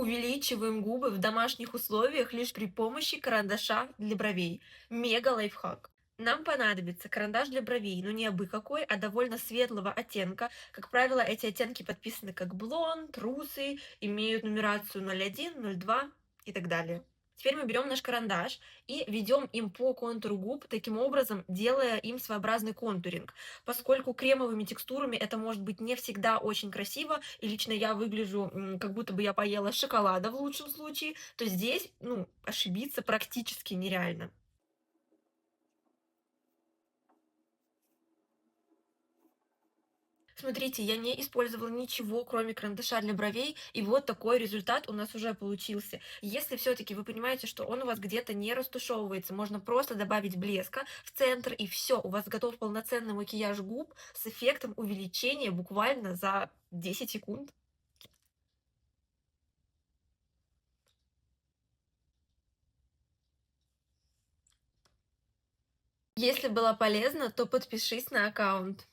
Увеличиваем губы в домашних условиях лишь при помощи карандаша для бровей. Мега лайфхак. Нам понадобится карандаш для бровей, но не абы какой, а довольно светлого оттенка. Как правило, эти оттенки подписаны как блонд, русый, имеют нумерацию 01, 02 и так далее. Теперь мы берем наш карандаш и ведем им по контуру губ, таким образом делая им своеобразный контуринг. Поскольку кремовыми текстурами это может быть не всегда очень красиво, и лично я выгляжу, как будто бы я поела шоколада в лучшем случае, то здесь, ну, ошибиться практически нереально. Смотрите, я не использовала ничего, кроме карандаша для бровей, и вот такой результат у нас уже получился. Если все-таки вы понимаете, что он у вас где-то не растушевывается, можно просто добавить блеска в центр, и все, у вас готов полноценный макияж губ с эффектом увеличения буквально за 10 секунд. Если было полезно, то подпишись на аккаунт.